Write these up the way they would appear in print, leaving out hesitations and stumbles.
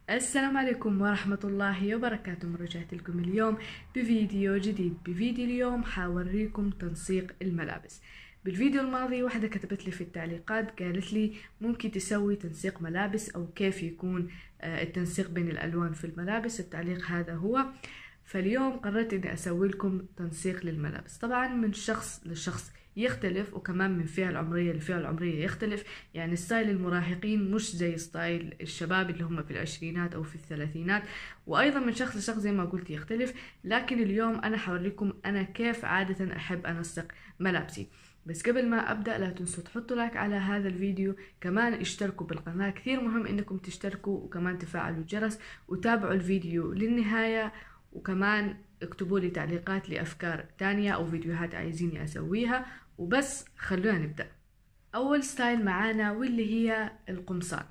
السلام عليكم ورحمة الله وبركاته. رجعت لكم اليوم بفيديو جديد. بفيديو اليوم حوريكم تنسيق الملابس. بالفيديو الماضي واحدة كتبت لي في التعليقات قالت لي ممكن تسوي تنسيق ملابس او كيف يكون التنسيق بين الالوان في الملابس. التعليق هذا هو. فاليوم قررت اني اسوي لكم تنسيق للملابس. طبعا من شخص لشخص يختلف، وكمان من فئة العمرية لفئة العمرية يختلف. يعني ستايل المراهقين مش زي ستايل الشباب اللي هم في العشرينات او في الثلاثينات، وايضا من شخص لشخص زي ما قلت يختلف. لكن اليوم انا حوريكم انا كيف عادة احب انسق ملابسي. بس قبل ما ابدأ لا تنسوا تحطوا لايك على هذا الفيديو، كمان اشتركوا بالقناة، كثير مهم انكم تشتركوا وكمان تفعلوا الجرس وتابعوا الفيديو للنهاية، وكمان اكتبوا لي تعليقات لأفكار تانية أو فيديوهات عايزيني أسويها. وبس خلونا نبدأ. أول ستايل معانا واللي هي القمصان.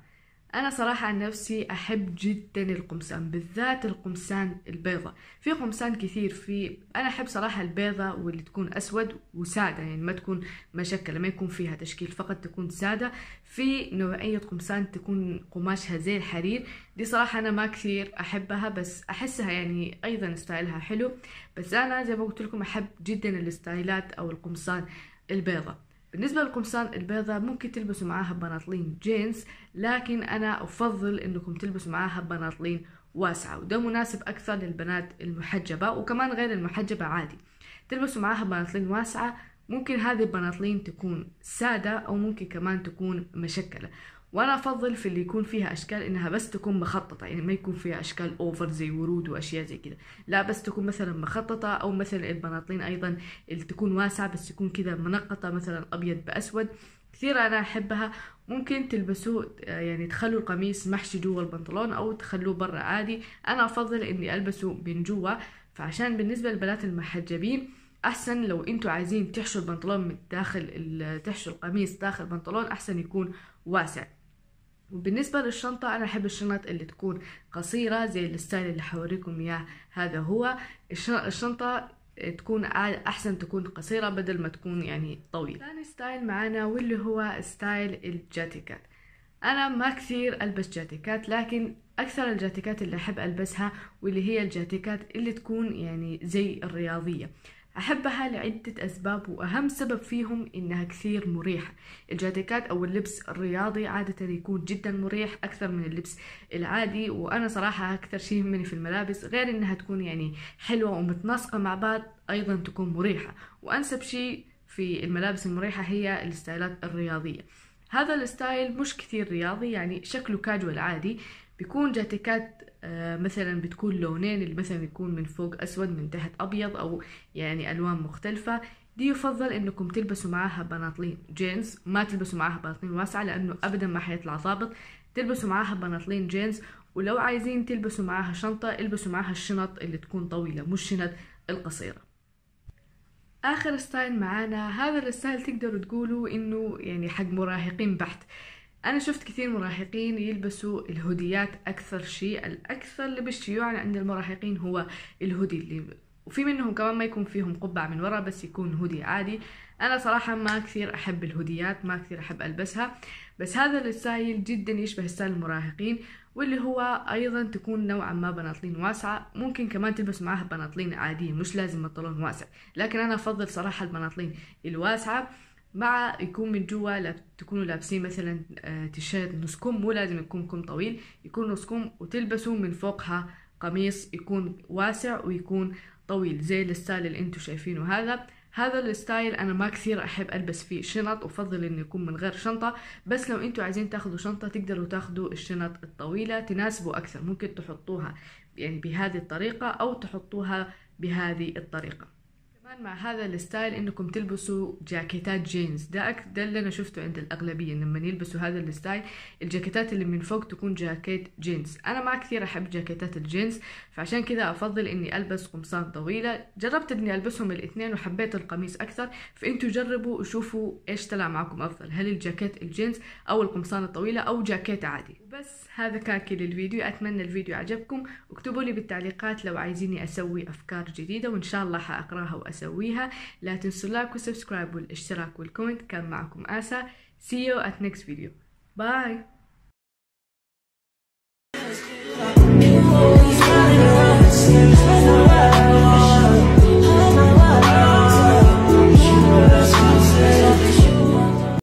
أنا صراحة عن نفسي أحب جدا القمصان، بالذات القمصان البيضة. في قمصان كثير، أنا أحب صراحة البيضة واللي تكون أسود وسادة، يعني ما تكون مشكلة، ما يكون فيها تشكيل، فقط تكون سادة. في نوعية قمصان تكون قماشها زي الحرير، دي صراحة أنا ما كثير أحبها، بس أحسها يعني أيضا ستايلها حلو. بس أنا زي ما قلت لكم أحب جدا الستايلات أو القمصان البيضة. بالنسبة للقمصان البيضاء ممكن تلبسوا معاها بناطلين جينز، لكن أنا أفضل إنكم تلبسوا معاها بناطلين واسعة، وده مناسب أكثر للبنات المحجبة، وكمان غير المحجبة عادي تلبسوا معاها بناطلين واسعة. ممكن هذه البناطلين تكون سادة أو ممكن كمان تكون مشكلة، وانا افضل في اللي يكون فيها اشكال انها بس تكون مخططه، يعني ما يكون فيها اشكال اوفر زي ورود واشياء زي كده، لا بس تكون مثلا مخططه. او مثلا البناطلين ايضا اللي تكون واسعه بس تكون كده منقطه، مثلا ابيض باسود، كثير انا احبها. ممكن تلبسوه يعني تخلوا القميص محشي جوا البنطلون او تخلوه برا عادي. انا افضل اني البسه من جوا، فعشان بالنسبه للبنات المحجبين احسن لو انتوا عايزين تحشوا البنطلون من داخل تحشوا القميص داخل البنطلون احسن يكون واسع. وبالنسبة للشنطة أنا أحب الشنط اللي تكون قصيرة زي الستايل اللي حوريكم إياه. هذا هو الشنطة تكون أحسن تكون قصيرة بدل ما تكون يعني طويلة. ثاني ستايل معانا واللي هو ستايل الجاتيكات. أنا ما كثير ألبس جاتيكات، لكن أكثر الجاتيكات اللي أحب ألبسها واللي هي الجاتيكات اللي تكون يعني زي الرياضية. أحبها لعدة أسباب، وأهم سبب فيهم إنها كثير مريحة. الجاتيكات أو اللبس الرياضي عادة يكون جدا مريح أكثر من اللبس العادي، وأنا صراحة أكثر شيء يهمني في الملابس غير إنها تكون يعني حلوة ومتناسقة مع بعض أيضا تكون مريحة. وأنسب شيء في الملابس المريحة هي الستايلات الرياضية. هذا الستايل مش كثير رياضي، يعني شكله كاجوال عادي. بيكون جاتيكات مثلا بتكون لونين، اللي مثلا يكون من فوق اسود من تحت ابيض، او يعني الوان مختلفة. دي يفضل انكم تلبسوا معاها بناطلين جينز، ما تلبسوا معاها بناطلين واسعة لانه ابدا ما حيطلع ضابط. تلبسوا معاها بناطلين جينز، ولو عايزين تلبسوا معاها شنطة البسوا معاها الشنط اللي تكون طويلة مش الشنط القصيرة. اخر ستايل معانا، هذا الستايل تقدروا تقولوا انه يعني حق مراهقين بحت. انا شفت كثير مراهقين يلبسوا الهوديات اكثر شيء. الاكثر لبس شيوعا عند المراهقين هو الهودي، اللي وفي منهم كمان ما يكون فيهم قبعة من ورا بس يكون هودي عادي. انا صراحة ما كثير احب الهوديات، ما كثير احب البسها. بس هذا الستايل جدا يشبه ستايل المراهقين، واللي هو ايضا تكون نوعا ما بناطلين واسعة. ممكن كمان تلبس معاها بناطلين عادية، مش لازم بنطلون واسع، لكن انا افضل صراحة البناطلين الواسعة، مع يكون من جوا تكونوا لابسين مثلا تيشيرت نص كم، مو لازم يكون كم طويل، يكون نص كم، وتلبسوا من فوقها قميص يكون واسع ويكون طويل زي الستايل اللي انتوا شايفينه. هذا الستايل انا ما كثير احب البس فيه شنط، افضل انه يكون من غير شنطة. بس لو انتوا عايزين تاخذوا شنطة تقدروا تاخذوا الشنط الطويلة تناسبوا اكثر، ممكن تحطوها يعني بهذه الطريقة او تحطوها بهذه الطريقة. مع هذا الستايل انكم تلبسوا جاكيتات جينز. ده اللي انا شفته عند الاغلبيه لما يلبسوا هذا الستايل، الجاكيتات اللي من فوق تكون جاكيت جينز. انا ما كثير احب جاكيتات الجينز، فعشان كذا افضل اني البس قمصان طويله. جربت اني البسهم الاثنين وحبيت القميص اكثر، فانتوا جربوا وشوفوا ايش طلع معكم افضل، هل الجاكيت الجينز او القمصان الطويله او جاكيت عادي. بس هذا كان كل الفيديو. اتمنى الفيديو عجبكم، اكتبوا لي بالتعليقات لو عايزيني اسوي افكار جديده وان شاء الله حاقراها واسويها. لا تنسوا اللايك والسبسكرايب والاشتراك والكومنت. كان معكم آسا. See you at next video. Bye.